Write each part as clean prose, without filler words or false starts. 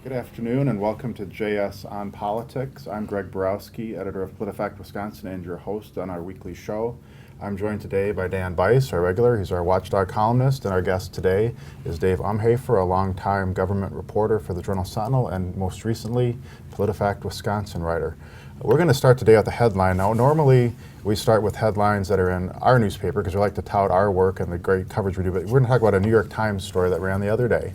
Good afternoon and welcome to JS on Politics. I'm Greg Borowski, editor of PolitiFact Wisconsin and your host on our weekly show. I'm joined today by Dan Bice, our regular. He's our watchdog columnist, and our guest today is Dave Umhafer, a longtime government reporter for the Journal Sentinel and most recently PolitiFact Wisconsin writer. We're going to start today with the headline. Now, normally we start with headlines that are in our newspaper because we like to tout our work and the great coverage we do, but we're going to talk about a New York Times story that ran the other day.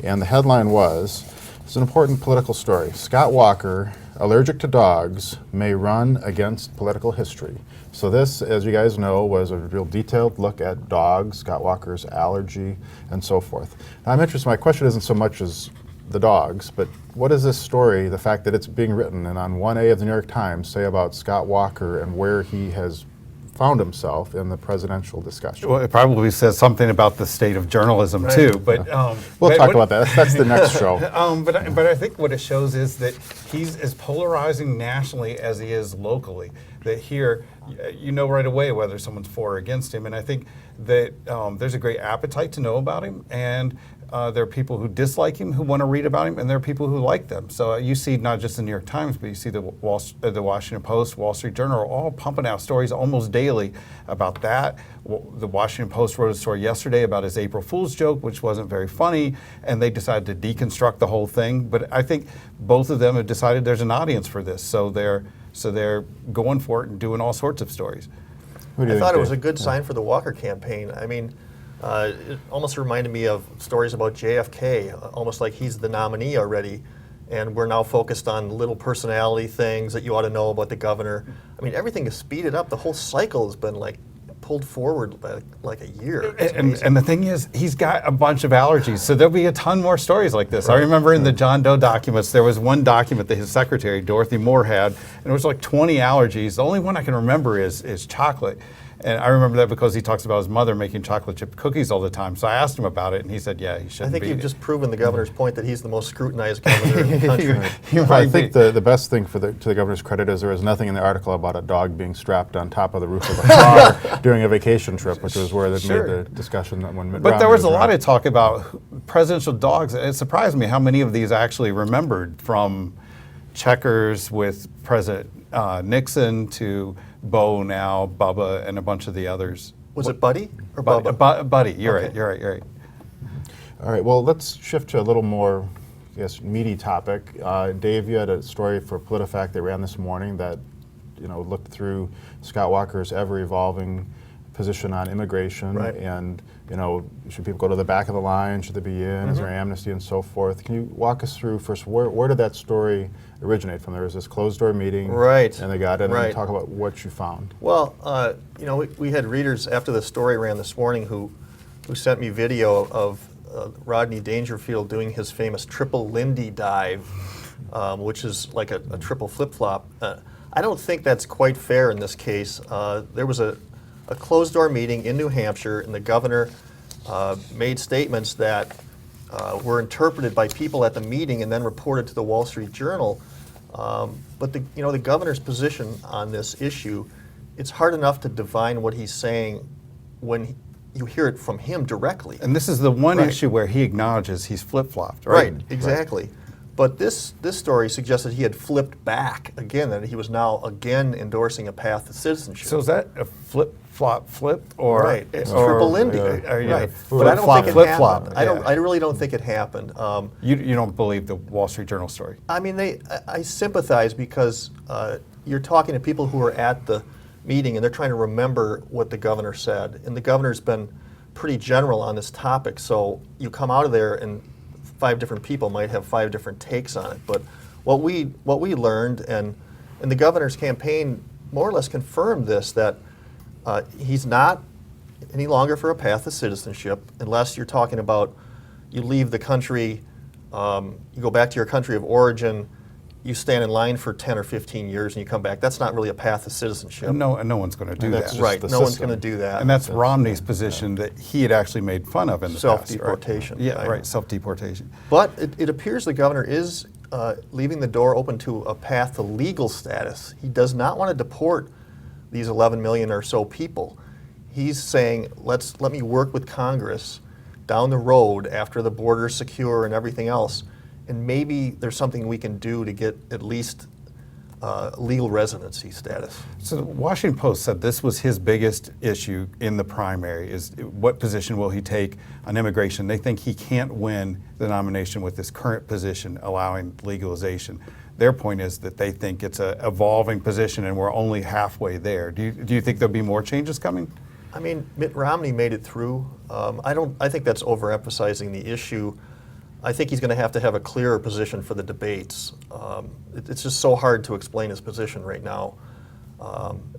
And the headline was, it's an important political story. Scott Walker, allergic to dogs, may run against political history. So this, as you guys know, was a real detailed look at dogs, Scott Walker's allergy, and so forth. Now, I'm interested, my question isn't so much as the dogs, but what is this story, the fact that it's being written and on 1A of the New York Times, say about Scott Walker and where he has found himself in the presidential discussion? Well, it probably says something about the state of journalism too, but we'll talk about that. That's the next show. But I think what it shows is that he's as polarizing nationally as he is locally. That here, you know right away whether someone's for or against him, and I think that there's a great appetite to know about him, and there are people who dislike him who want to read about him, and there are people who like them. So you see not just the New York Times, but you see the Washington Post, Wall Street Journal are all pumping out stories almost daily about that. The Washington Post wrote a story yesterday about his April Fool's joke, which wasn't very funny, and they decided to deconstruct the whole thing. But I think both of them have decided there's an audience for this, so they're going for it and doing all sorts of stories. I thought it was a good sign for the Walker campaign. I mean, it almost reminded me of stories about JFK, almost like he's the nominee already, and we're now focused on little personality things that you ought to know about the governor. I mean, everything is speeded up. The whole cycle has been like pulled forward like a year. And the thing is, he's got a bunch of allergies, so there'll be a ton more stories like this. Right. I remember in the John Doe documents, there was one document that his secretary, Dorothy Moore, had, and it was like 20 allergies. The only one I can remember is chocolate. And I remember that because he talks about his mother making chocolate chip cookies all the time. So I asked him about it, and he said, yeah, he shouldn't be. I think you've just proven the governor's point that he's the most scrutinized governor in the country. I think the best thing to the governor's credit is there was nothing in the article about a dog being strapped on top of the roof of a car during a vacation trip, which was where they made the discussion that when Mitt But Romney there was a lot running. of talk about presidential dogs. It surprised me how many of these actually remembered, from Checkers with President Nixon to Bo now, Bubba, and a bunch of the others. Was it Buddy or Bubba? Buddy, you're Okay. right, you're right, you're right. All right, well, let's shift to a little more, I guess, meaty topic. Dave, you had a story for PolitiFact that ran this morning that, looked through Scott Walker's ever-evolving position on immigration, right. And, should people go to the back of the line? Should they be in? Is there amnesty and so forth? Can you walk us through first, where did that story originate from? There was this closed-door meeting, right? And they got it, right. And talk about what you found. Well, we had readers after the story ran this morning who sent me video of Rodney Dangerfield doing his famous triple Lindy dive, which is like a triple flip-flop. I don't think that's quite fair in this case. There was a closed-door meeting in New Hampshire, and the governor made statements that were interpreted by people at the meeting and then reported to the Wall Street Journal. But the governor's position on this issue, it's hard enough to divine what he's saying when you hear it from him directly. And this is the one Right. issue where he acknowledges he's flip-flopped, right? Right, exactly. Right. But this story suggests that he had flipped back again, that he was now again endorsing a path to citizenship. So is that a flip-flop-flip, or right? It's triple Lindy, right? But I don't think it flip-flop. happened. I really don't think it happened. You don't believe the Wall Street Journal story? I mean, I sympathize because you're talking to people who are at the meeting and they're trying to remember what the governor said, and the governor's been pretty general on this topic. So you come out of there and 5 different people might have 5 different takes on it. But what we learned, and the governor's campaign more or less confirmed this, that he's not any longer for a path to citizenship unless you're talking about you leave the country, you go back to your country of origin, you stand in line for 10 or 15 years and you come back. That's not really a path to citizenship. No one's going to do that. Right, no one's going to do that. And that's Romney's position that he had actually made fun of in the self-deportation. Past, right? Yeah, right, self-deportation. But it appears the governor is leaving the door open to a path to legal status. He does not want to deport these 11 million or so people. He's saying, let me work with Congress down the road after the border's secure and everything else, and maybe there's something we can do to get at least legal residency status. So the Washington Post said this was his biggest issue in the primary, is what position will he take on immigration. They think he can't win the nomination with his current position allowing legalization. Their point is that they think it's an evolving position and we're only halfway there. Do you think there'll be more changes coming? I mean, Mitt Romney made it through. I think that's overemphasizing the issue. I think he's going to have a clearer position for the debates. It's just so hard to explain his position right now,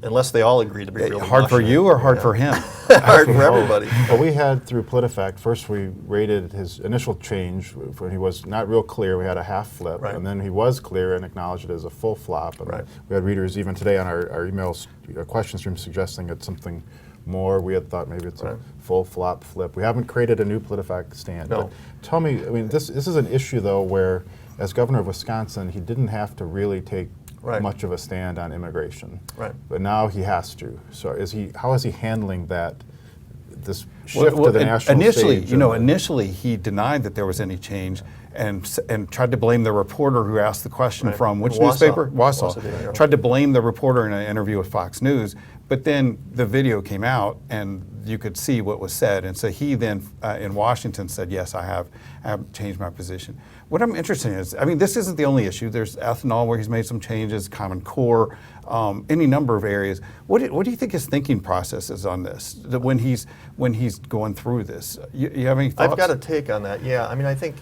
unless they all agree to be really hard for you or hard for him? Hard for everybody. Well, we had through PolitiFact, first we rated his initial change when he was not real clear. We had a half flip, Right. and then he was clear and acknowledged it as a full flop. And Right. we had readers even today on our emails, question stream suggesting it's something more. We had thought maybe it's Right. a full flop flip. We haven't created a new PolitiFact stand. No. But tell me, I mean, this is an issue though where, as governor of Wisconsin, he didn't have to really take Right. much of a stand on immigration. Right. But now he has to. So how is he handling that? This shift to the national initially, stage. Initially he denied that there was any change and tried to blame the reporter who asked the question Right. from which Wausau. newspaper? Wausau. Wausau, yeah. Tried to blame the reporter in an interview with Fox News, but then the video came out and you could see what was said. And so he then in Washington said, yes, I have changed my position. What I'm interested in is, I mean, this isn't the only issue. There's ethanol where he's made some changes, Common Core, any number of areas. What do you think his thinking process is on this? That when he's going through this, you have any thoughts? I've got a take on that. Yeah, I mean, I think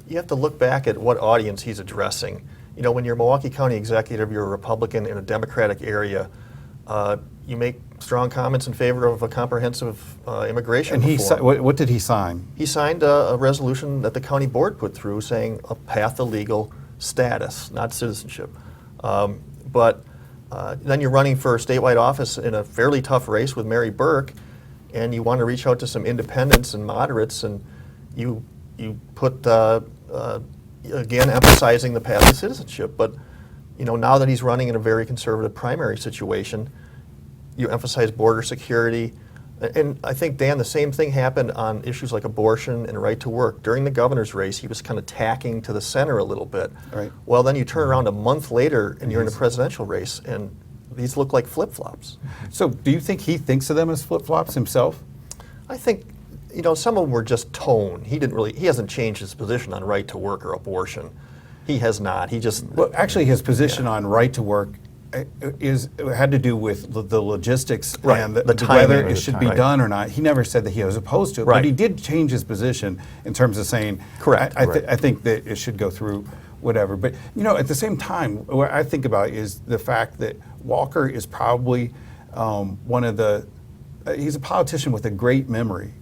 you have to look back at what audience he's addressing. You know, when you're Milwaukee County executive, you're a Republican in a Democratic area. You make strong comments in favor of a comprehensive immigration And reform. what did he sign? He signed a resolution that the county board put through saying a path to legal status, not citizenship. But then you're running for a statewide office in a fairly tough race with Mary Burke, and you want to reach out to some independents and moderates, and you put, again, emphasizing the path to citizenship. But now that he's running in a very conservative primary situation, you emphasize border security. And I think, Dan, the same thing happened on issues like abortion and right to work. During the governor's race, he was kind of tacking to the center a little bit. Right. Well, then you turn around a month later and you're in a presidential race, and these look like flip-flops. So do you think he thinks of them as flip-flops himself? I think, some of them were just tone. He hasn't changed his position on right to work or abortion. He has not. He just... Well, actually, his position on right to work had to do with the logistics Right, and the timing whether of it the should time. be Right. done or not. He never said that he was opposed to it, Right. but he did change his position in terms of saying, Correct. I think that it should go through whatever. But at the same time, what I think about is the fact that Walker is probably one of the. He's a politician with a great memory.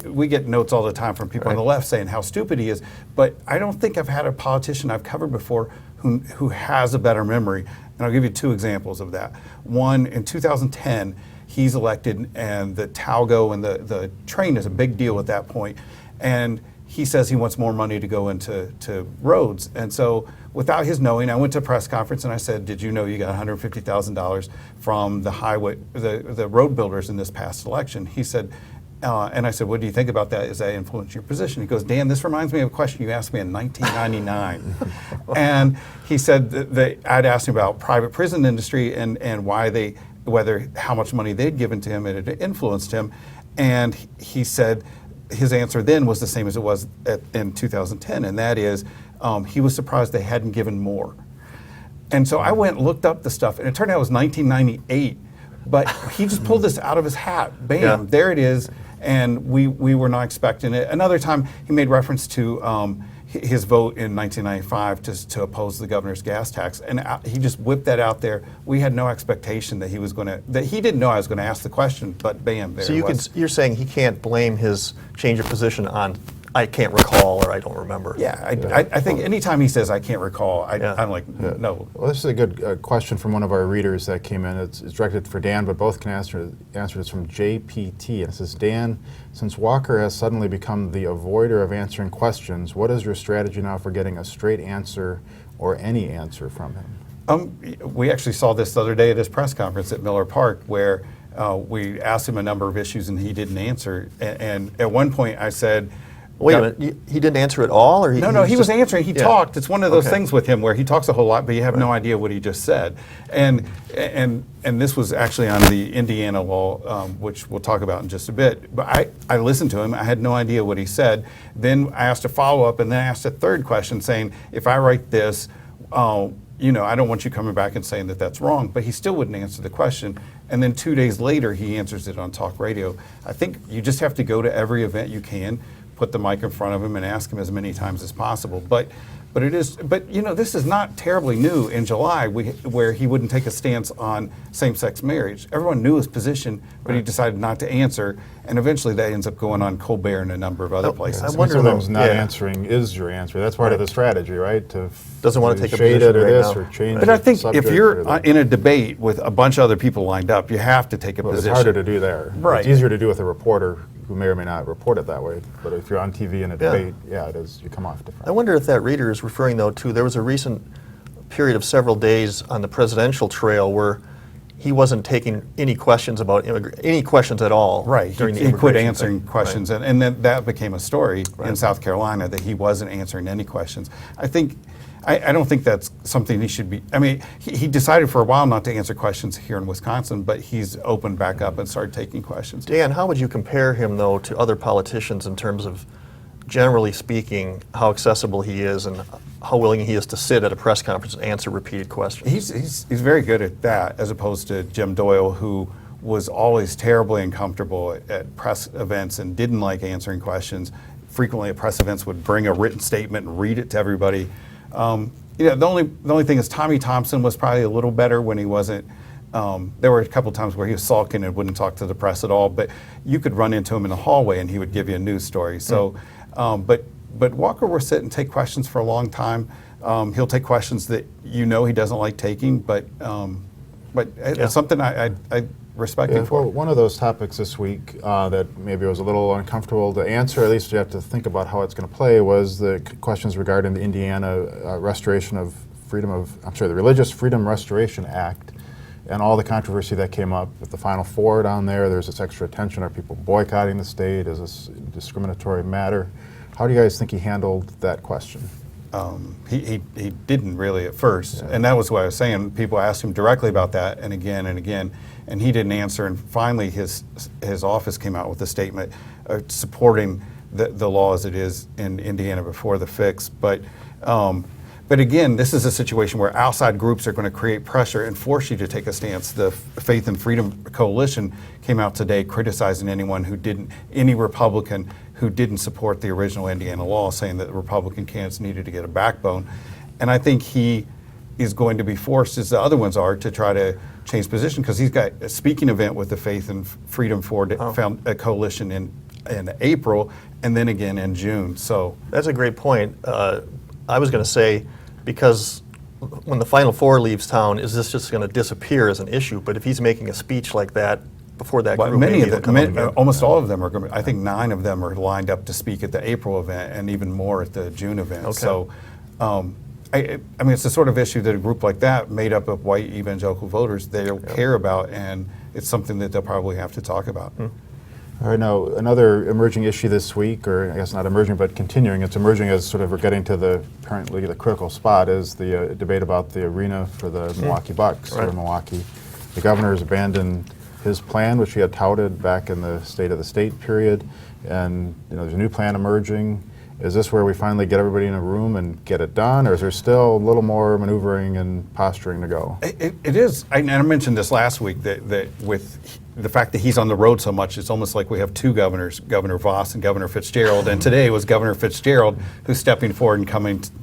We get notes all the time from people on the left saying how stupid he is, but I don't think I've had a politician I've covered before who has a better memory. And I'll give you two examples of that. One, in 2010, he's elected, and the Talgo and the train is a big deal at that point. And he says he wants more money to go into roads. And so without his knowing, I went to a press conference and I said, did you know you got $150,000 from the highway, the road builders in this past election? He said, and I said, what do you think about that? Does that influence your position? He goes, Dan, this reminds me of a question you asked me in 1999. And he said that I'd asked him about private prison industry and why how much money they'd given to him and it influenced him. And he said his answer then was the same as it was in 2010, and that is he was surprised they hadn't given more. And so I went and looked up the stuff, and it turned out it was 1998. But he just pulled this out of his hat. Bam, Yeah. there it is. And we were not expecting it. Another time he made reference to his vote in 1995 to oppose the governor's gas tax. And he just whipped that out there. We had no expectation that that he didn't know I was going to ask the question, but bam, there So it was. you're saying he can't blame his change of position on I can't recall or I don't remember. Yeah, I think anytime he says I can't recall, I'm like, no. Well, this is a good question from one of our readers that came in. It's directed for Dan, but both can answer. It's from JPT. And it says, Dan, since Walker has suddenly become the avoider of answering questions, what is your strategy now for getting a straight answer or any answer from him? We actually saw this the other day at his press conference at Miller Park, where we asked him a number of issues and he didn't answer. And at one point I said, Wait Yep. a minute, he didn't answer at all, or No, he was answering. He yeah. talked. It's one of those Okay. things with him where he talks a whole lot, but you have no idea what he just said. And this was actually on the Indiana law, which we'll talk about in just a bit. But I listened to him. I had no idea what he said. Then I asked a follow-up, and then I asked a third question saying, if I write this, I don't want you coming back and saying that that's wrong. But he still wouldn't answer the question. And then 2 days later, he answers it on talk radio. I think you just have to go to every event you can, put the mic in front of him and ask him as many times as possible. But this is not terribly new in July where he wouldn't take a stance on same-sex marriage. Everyone knew his position, but he decided not to answer, and eventually that ends up going on Colbert and a number of other places. I wonder Sometimes though, not yeah. answering is your answer. That's part of the strategy, right? Doesn't want to take a shade position it or right this now. or change But I the think if subject you're or the- in a debate with a bunch of other people lined up, you have to take a Well, it's position. harder to do there. Right. It's easier to do with a reporter who may or may not report it that way. But if you're on TV in a debate, it is. You come off different. I wonder if that reader is referring, though, to there was a recent period of several days on the presidential trail where he wasn't taking any questions about any questions at all. Right. During the He quit immigration answering thing. questions, and then that became a story in South Carolina that he wasn't answering any questions. I don't think that's something he should be. I mean, he decided for a while not to answer questions here in Wisconsin, but he's opened back up and started taking questions. Dan, how would you compare him, though, to other politicians in terms of, generally speaking, how accessible he is and how willing he is to sit at a press conference and answer repeated questions? He's very good at that, as opposed to Jim Doyle, who was always terribly uncomfortable at press events and didn't like answering questions. Frequently at press events would bring a written statement and read it to everybody. The only thing is Tommy Thompson was probably a little better when he wasn't. There were a couple times where he was sulking and wouldn't talk to the press at all, but you could run into him in the hallway and he would give you a news story. So, but Walker will sit and take questions for a long time. He'll take questions that he doesn't like taking, but it's something I respect him for. Well, one of those topics this week that maybe was a little uncomfortable to answer, at least you have to think about how it's going to play, was the questions regarding the Indiana the Religious Freedom Restoration Act and all the controversy that came up with the Final Four down there. There's this extra attention. Are people boycotting the state? Is this a discriminatory matter? How do you guys think he handled that question? He didn't really at first, and that was what I was saying. People asked him directly about that, and again, and he didn't answer. And finally, his office came out with a statement supporting the law as it is in Indiana before the fix. But again, this is a situation where outside groups are going to create pressure and force you to take a stance. The Faith and Freedom Coalition came out today criticizing any Republican who didn't support the original Indiana law, saying that the Republican candidates needed to get a backbone. And I think he is going to be forced, as the other ones are, to try to change position, because he's got a speaking event with the Faith and Freedom found a coalition in April, and then again in June. So That's a great point. I was going to say, because when the Final Four leaves town, is this just going to disappear as an issue? But if he's making a speech like that before that group, many maybe of it'll come them, up again. almost all of them are going to, I think 9 of them are lined up to speak at the April event and even more at the June event. Okay. So, I mean, it's the sort of issue that a group like that, made up of white evangelical voters, they don't care about, and it's something that they'll probably have to talk about. All right, now another emerging issue this week, or I guess not emerging, but continuing, it's emerging as sort of we're getting to apparently the critical spot, is the debate about the arena for the Milwaukee Bucks here in Milwaukee. The governor has abandoned his plan, which he had touted back in the State of the State period, and there's a new plan emerging. Is this where we finally get everybody in a room and get it done, or is there still a little more maneuvering and posturing to go? It is, and I mentioned this last week, that with the fact that he's on the road so much, it's almost like we have 2 governors, Governor Voss and Governor Fitzgerald, and today was Governor Fitzgerald who's stepping forward and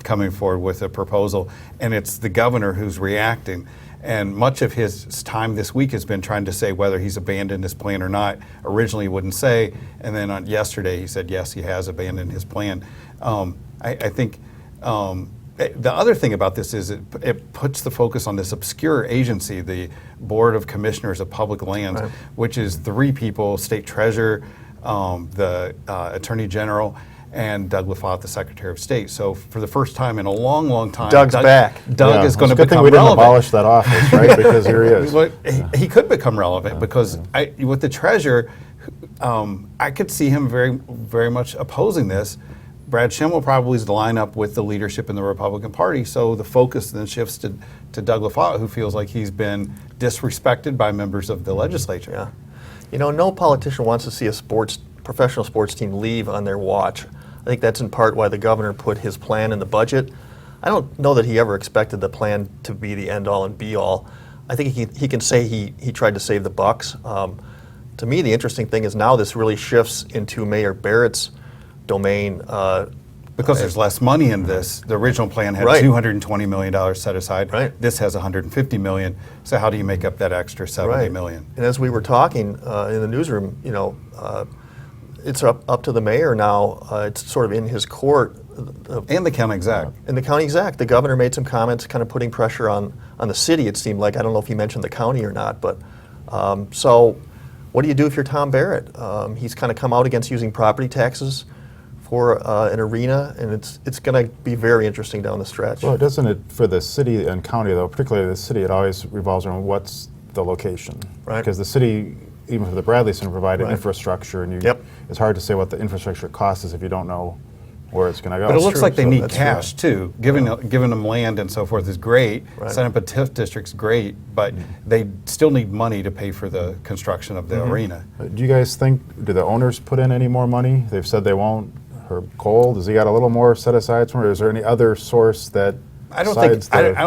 coming forward with a proposal, and it's the governor who's reacting. And much of his time this week has been trying to say whether he's abandoned his plan or not. Originally he wouldn't say, and then on yesterday he said yes, he has abandoned his plan. I think the other thing about this is it puts the focus on this obscure agency, the Board of Commissioners of Public Lands, which is 3 people: State Treasurer, the Attorney General, and Doug LaFotte, the Secretary of State. So for the first time in a long, long time, Doug's back. Doug is going to Good thing become we didn't relevant. abolish that office, right? Because here he is. Well, he could become relevant because with the treasurer, I could see him very, very much opposing this. Brad Shem will probably line up with the leadership in the Republican Party, so the focus then shifts to Doug LaFotte, who feels like he's been disrespected by members of the legislature. Yeah. You know, no politician wants to see a professional sports team leave on their watch. I think that's in part why the governor put his plan in the budget. I don't know that he ever expected the plan to be the end-all and be-all. I think he can say he tried to save the bucks. To me, the interesting thing is now this really shifts into Mayor Barrett's domain. Because there's less money in this. The original plan had Right. $220 million set aside. Right. This has $150 million. So how do you make up that extra $70 million? And as we were talking in the newsroom, you know, it's up to the mayor now. It's sort of in his court. And the county exec. And the county exec, the governor made some comments kind of putting pressure on the city, it seemed like. I don't know if he mentioned the county or not, but so what do you do if you're Tom Barrett? He's kind of come out against using property taxes for an arena, and it's going to be very interesting down the stretch. Well, doesn't it, for the city and county though, particularly the city, it always revolves around what's the location. Right. Because the city, even for the Bradley Center, provided Right. infrastructure, and Yep. it's hard to say what the infrastructure cost is if you don't know where it's going to go. But it looks true. like they So need that's cash too. Giving them land and so forth is great. Right. Setting up a TIF district's great, but they still need money to pay for the construction of the arena. Do you guys think, do the owners put in any more money? They've said they won't. Herb Cole, does he got a little more set aside somewhere? Is there any other source that I don't besides think. the- I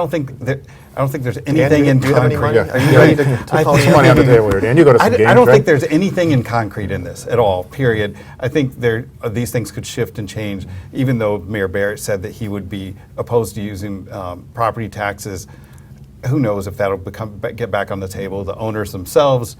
don't think there's anything in do you have any concrete. money? Are you ready to I pony think- Some money on the table here, Dan. You go to some games, I don't right? think there's anything in concrete in this at all, period. I think these things could shift and change, even though Mayor Barrett said that he would be opposed to using property taxes. Who knows if that'll get back on the table. The owners themselves,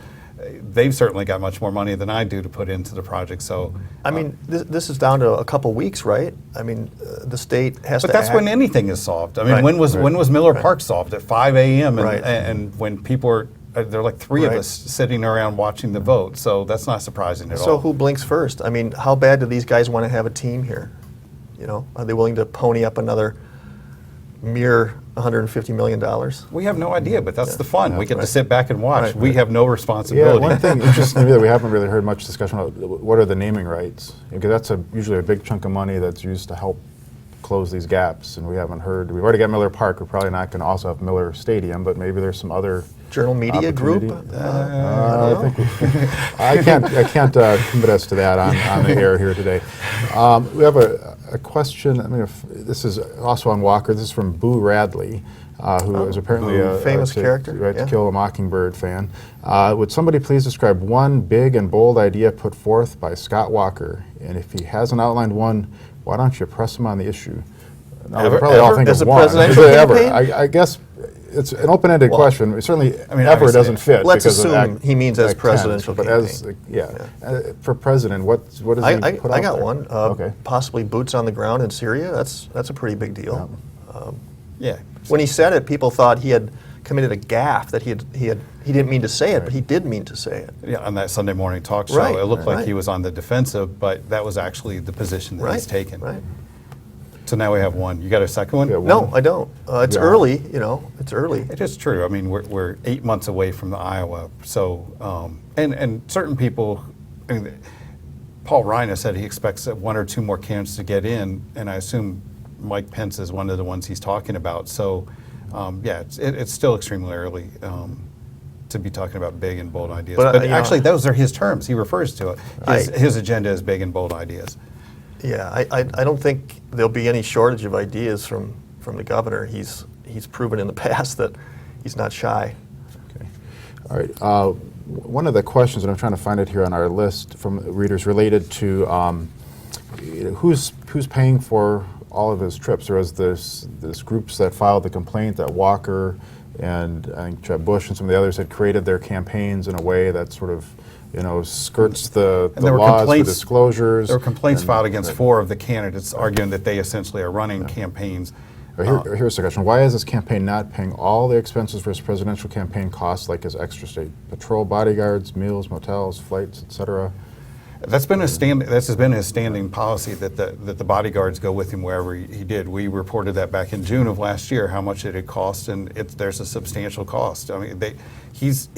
they've certainly got much more money than I do to put into the project. So, I mean, this is down to a couple weeks, right? I mean, the state has but to that's act. when anything is solved. I mean, Right. when was Miller Park solved? At 5 a.m. and, Right. and when people are there are like three of Right. us sitting around watching the vote. So that's not surprising at So all. who blinks first? I mean, how bad do these guys want to have a team here? You know, are they willing to pony up another mere $150 million? We have no idea, but that's the fun. We get to right. sit back and watch. Right, We right. have no Yeah, responsibility. one thing interesting to me that we haven't really heard much discussion about, what are the naming rights? Because that's usually a big chunk of money that's used to help close these gaps, and we haven't heard. We've already got Miller Park. We're probably not going to also have Miller Stadium, but maybe there's some other Journal Media Group? opportunity. I don't know. I can't commit us to that on the air here today. We have a question. I mean, this is also on Walker. This is from Boo Radley, who is apparently Boo. a Famous character, Right, yeah. To Kill a Mockingbird fan. Would somebody please describe one big and bold idea put forth by Scott Walker? And if he hasn't outlined one, why don't you press him on the issue? Now, we Ever- probably all ever? think As of a one. presidential Is it ever? campaign? I guess it's an open-ended Well, question. Certainly, I mean, ever obviously, doesn't fit. let's because of assume Act- he means as Act 10, presidential But as campaign. for president, what does he I put out got there? one. Okay. Possibly boots on the ground in Syria. That's a pretty big deal. Yeah. When he said it, people thought he had committed a gaffe, that he didn't mean to say it, but he did mean to say it. Yeah, on that Sunday morning talk show, Right, it looked like right. he was on the defensive, but that was actually the position that he's taken. Right. So now we have one. You got a second one? Yeah, one. No, I don't. It's Yeah. early. You know, it's early. It is true. I mean, we're 8 months away from the Iowa. So, and certain people, I mean, Paul Ryan has said he expects that one or two more candidates to get in, and I assume Mike Pence is one of the ones he's talking about. So, yeah, it's still extremely early to be talking about big and bold ideas. But, But, you know, actually, those are his terms. He refers to it. I- His agenda is big and bold ideas. Yeah, I don't think there'll be any shortage of ideas from the governor. He's proven in the past that he's not shy. Okay. All right. One of the questions, and I'm trying to find it here on our list from readers, related to who's paying for all of his trips. There was this groups that filed the complaint that Walker and I think Jeb Bush and some of the others had created their campaigns in a way that sort of skirts the And there were laws, the complaints- disclosures. There were complaints and- filed against 4 of the candidates, arguing that they essentially are running campaigns. Here's the question. Why is this campaign not paying all the expenses for his presidential campaign costs, like his extra state patrol bodyguards, meals, motels, flights, etc.? This has been his standing policy that the bodyguards go with him wherever he did. We reported that back in June of last year, how much it had cost, and there's a substantial cost. I mean, he's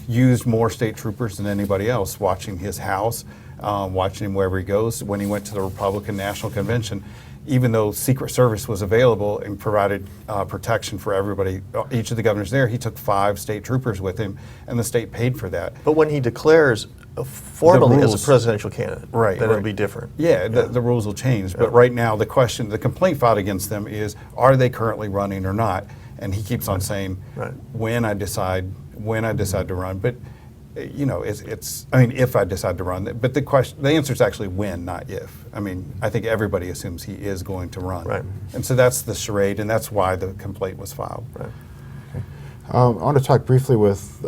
used more state troopers than anybody else, watching his house, watching him wherever he goes. When he went to the Republican National Convention, even though Secret Service was available and provided protection for everybody, each of the governors there, he took 5 state troopers with him, and the state paid for that. But when he declares formally as rules- a presidential candidate, Right, then right. it'll be different. Yeah, the rules will change. But right now, the complaint filed against them is, are they currently running or not? And he keeps on saying, Right. when I decide to run. But you know, I mean, if I decide to run. But the answer is actually when, not if. I mean, I think everybody assumes he is going to run. Right. And so that's the charade, and that's why the complaint was filed. Right. I want to talk briefly with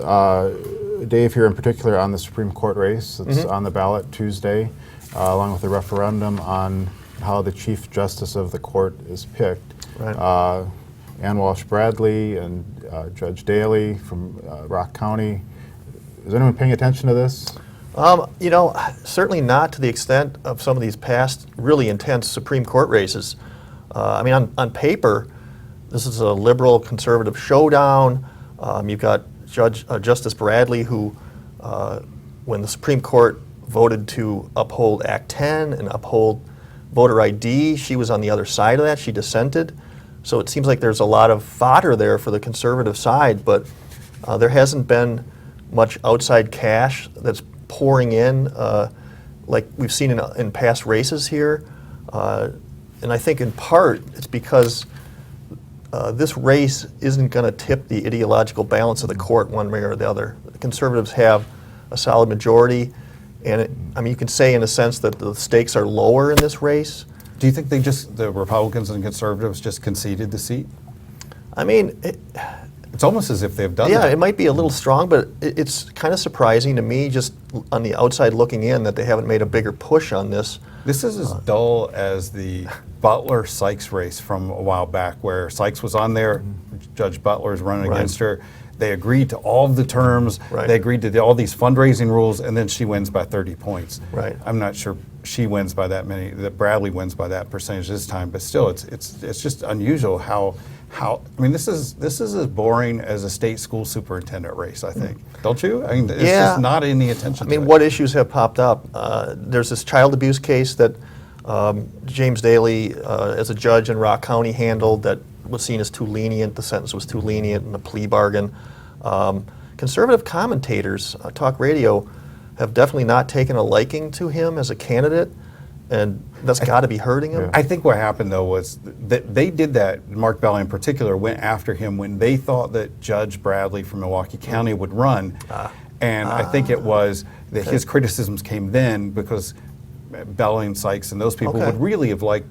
Dave here in particular on the Supreme Court race that's on the ballot Tuesday, along with the referendum on how the Chief Justice of the court is picked. Right. Ann Walsh Bradley and Judge Daley from Rock County. Is anyone paying attention to this? You know, certainly not to the extent of some of these past really intense Supreme Court races. I mean, on paper, this is a liberal conservative showdown. You've got Justice Bradley, who, when the Supreme Court voted to uphold Act 10 and uphold voter ID, she was on the other side of that. She dissented. So it seems like there's a lot of fodder there for the conservative side, but there hasn't been much outside cash that's pouring in like we've seen in past races here. And I think in part it's because this race isn't going to tip the ideological balance of the court one way or the other. The conservatives have a solid majority, and I mean, you can say in a sense that the stakes are lower in this race. Do you think the Republicans and conservatives just conceded the seat? I mean, It's almost as if they've done yeah, that. it might be a little strong, but it's kind of surprising to me, just on the outside looking in, that they haven't made a bigger push on this. This is as dull as the Butler-Sykes race from a while back, where Sykes was on there, Judge Butler is running Right. against her. They agreed to all of the terms. Right. They agreed to all these fundraising rules, and then she wins by 30 points. Right. I'm not sure she wins by that many. That Bradley wins by that percentage this time, but still, it's just unusual how. I mean, this is as boring as a state school superintendent race, I think. Don't you? I mean, it's just not any attention. I mean, to it. what issues have popped up? There's this child abuse case that James Daley, as a judge in Rock County, handled that was seen as too lenient. The sentence was too lenient in the plea bargain. Conservative commentators, talk radio, have definitely not taken a liking to him as a candidate, and that's got to be hurting him. I think what happened, though, was that they did that. Mark Bell in particular went after him when they thought that Judge Bradley from Milwaukee County would run. And I think it was that his criticisms came then because Bell and Sykes and those people would really have liked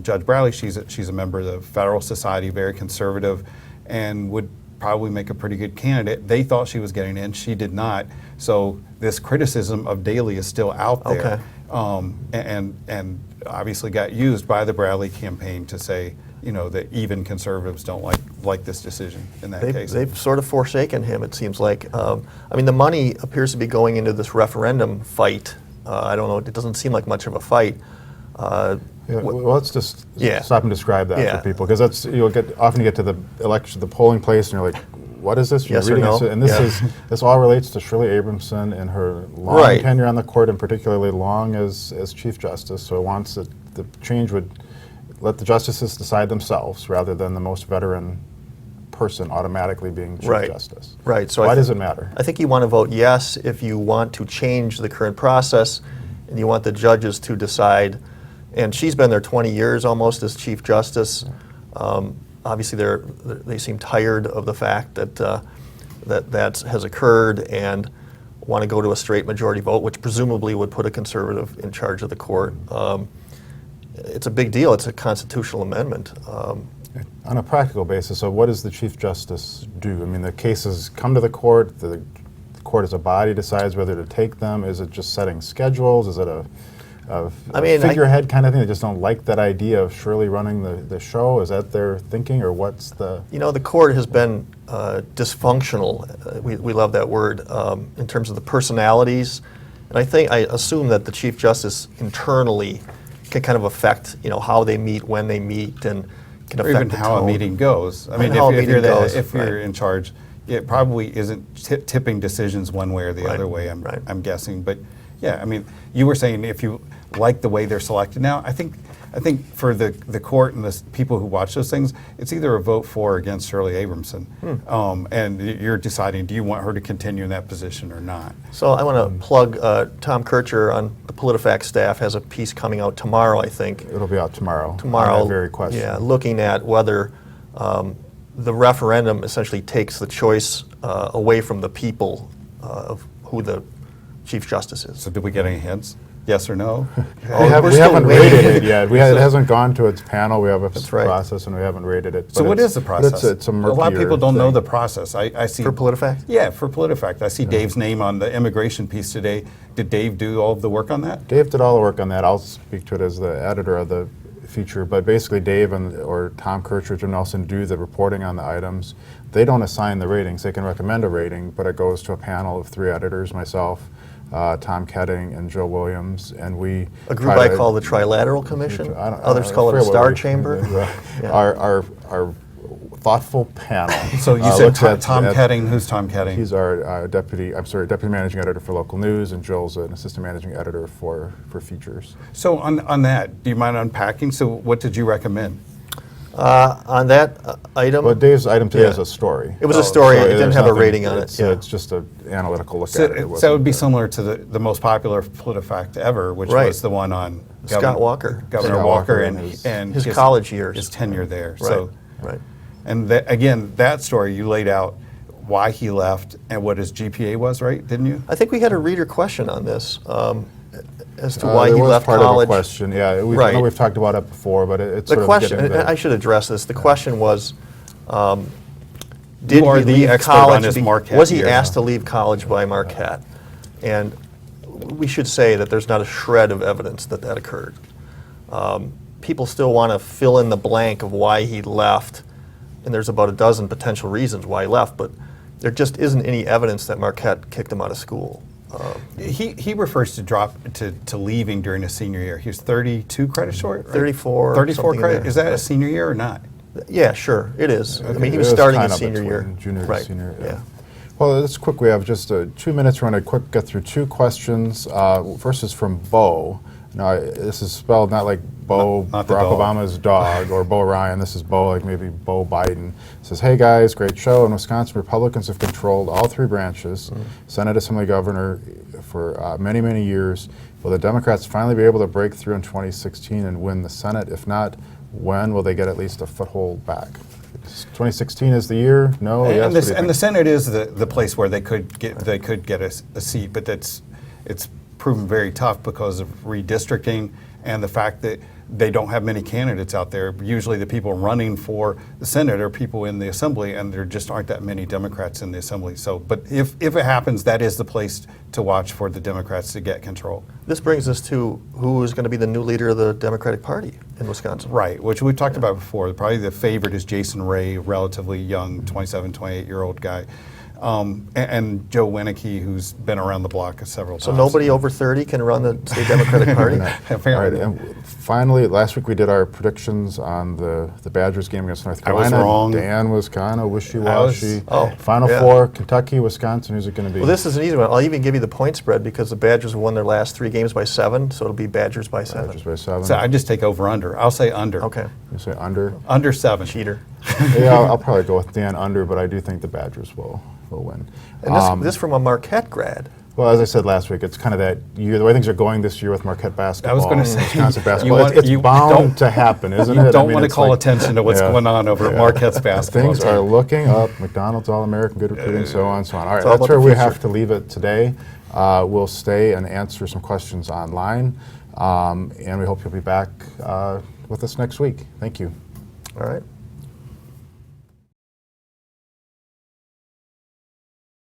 Judge Bradley. She's a member of the Federal Society, very conservative, and would probably make a pretty good candidate. They thought she was getting in. She did not. So this criticism of Daley is still out there. And obviously got used by the Bradley campaign to say, you know, that even conservatives don't like this decision in that case. They've sort of forsaken him, it seems like. I mean, the money appears to be going into this referendum fight. I don't know, it doesn't seem like much of a fight. Well, let's just Yeah. stop and describe that Yeah. for people, because that's often you get to the election, the polling place, and you're like, what is this? You're Yes or reading no? this, and this Yeah. this all relates to Shirley Abramson and her long Right. tenure on the court, and particularly long as Chief Justice. So it wants that the change would let the justices decide themselves rather than the most veteran person automatically being Chief Right. Justice. Right. So Why I does it matter? I think you want to vote yes if you want to change the current process, and you want the judges to decide. And she's been there 20 years almost as Chief Justice. Obviously, they seem tired of the fact that that has occurred and want to go to a straight majority vote, which presumably would put a conservative in charge of the court. It's a big deal. It's a constitutional amendment. On a practical basis, so what does the Chief Justice do? I mean, the cases come to the court, the court as a body decides whether to take them. Is it just setting schedules? Is it a figurehead kind of thing? They just don't like that idea of Shirley running the show? Is that their thinking, or what's the... You know, the court has been dysfunctional, we love that word, in terms of the personalities. And I assume that the Chief Justice internally can kind of affect, you know, how they meet, when they meet, and can or affect even the how tone. a meeting goes. I mean, how a if meeting goes, you're right. in charge, it probably isn't tipping decisions one way or the Right. other way, Right. I'm guessing. But yeah, I mean, you were saying if you like the way they're selected now, I think for the court and the people who watch those things, it's either a vote for or against Shirley Abramson. And you're deciding, do you want her to continue in that position or not? So I want to plug Tom Kircher on the PolitiFact staff has a piece coming out tomorrow, I think. It'll be out tomorrow. Tomorrow, On that very question. yeah, looking at whether the referendum essentially takes the choice away from the people of who the Chief Justice is. So did we get any hints? Yes or no? We we're still haven't waiting. rated it yet. It hasn't gone to its panel. We have a That's right. process, and we haven't rated it. So but what it's- is the but process? It's a a lot of murkier people don't know thing. the process. I see For PolitiFact? Yeah, for PolitiFact. I see Dave's name on the immigration piece today. Did Dave do all of the work on that? Dave did all the work on that. I'll speak to it as the editor of the feature. But basically, Dave or Tom Kircher, Jim Nelson do the reporting on the items. They don't assign the ratings. They can recommend a rating, but it goes to a panel of 3 editors, myself, Tom Ketting, and Joe Williams, and we A group try I to- call the Trilateral Commission. I don't- Others I call it a forget what Star we- Chamber. Yeah. Our thoughtful panel. So you looks said at- Tom at- Ketting. Who's Tom Ketting? He's our deputy managing editor for local news, and Joel's an assistant managing editor for features. So on that, do you mind unpacking? So what did you recommend? On that item, Well, Dave's item today Yeah. is a story. it was a story. So It didn't there's have a nothing- rating on it. it's, Yeah. It's just an analytical look So, at it. It so that wasn't, would be similar to the most popular PolitiFact ever, which Right. was the one on Scott Walker. Governor Scott Walker Walker and and his college years. his tenure there. Right. So, Right. and again, that story you laid out why he left and what his GPA was, right? Didn't you? I think we had a reader question on this as to why there he was left part college. of a question. Yeah, I know Right. we've talked about it before, but it's The sort question, of getting and I should address this. The question was, You did are he the leave expert on college? his Marquette Was he years. asked to leave college by Marquette? And we should say that there's not a shred of evidence that that occurred. People still want to fill in the blank of why he left, and there's about a dozen potential reasons why he left, but there just isn't any evidence that Marquette kicked him out of school. He refers to leaving during his senior year. He was 32 credits short. Right? 34, 34 something in credit. there. Is that a senior year or not? Yeah, sure, it is. I mean, he It was was starting kind his of senior year. between junior to Right, senior, yeah. yeah. Well, it's quick. We have just 2 minutes. We're going to quick get through 2 questions. First is from Bo. Now, this is spelled not like Bo, Not the Barack dog. Obama's dog, or Bo Ryan. This is Bo, like maybe Bo Biden. It says, hey guys, great show. In Wisconsin, Republicans have controlled all 3 branches, Senate, Assembly, Governor, for many, many years. Will the Democrats finally be able to break through in 2016 and win the Senate? If not, when will they get at least a foothold back? 2016 is the year? No? Yes? What do you And think? the Senate is the place where they could get a seat, but it's proven very tough because of redistricting and the fact that they don't have many candidates out there. Usually the people running for the Senate are people in the Assembly, and there just aren't that many Democrats in the Assembly. So, but if it happens, that is the place to watch for the Democrats to get control. This brings us to who is going to be the new leader of the Democratic Party in Wisconsin. Right, which we've talked about before. Probably the favorite is Jason Ray, relatively young, 27, 28-year-old guy. And Joe Winnicke, who's been around the block several So times. nobody over 30 can run the state Democratic Party? Apparently. All right, and finally, last week we did our predictions on the Badgers game against North I was Carolina. wrong. Dan was kind of wishy-washy. Oh, Final yeah. 4, Kentucky, Wisconsin. Who's it going to be? Well, this is an easy one. I'll even give you the point spread because the Badgers won their last 3 games by 7, so it'll be Badgers by 7. Badgers by 7. So I just take over/under. I'll say under. Okay. You say under? Under 7. Cheater. Yeah, I'll probably go with Dan under, but I do think the Badgers will win. And this from a Marquette grad. Well, as I said last week, it's kind of that year. The way things are going this year with Marquette basketball, gonna say, Wisconsin you basketball, want- it's you bound don't- to happen, isn't You it? I don't mean, want to it's call like- attention to what's yeah. going on over at Yeah. Marquette's basketball. Things are looking up. McDonald's All-American, good recruiting, so on and so on. All right, It's all that's about where the we future. have to leave it today. We'll stay and answer some questions online, and we hope you'll be back with us next week. Thank you. All right.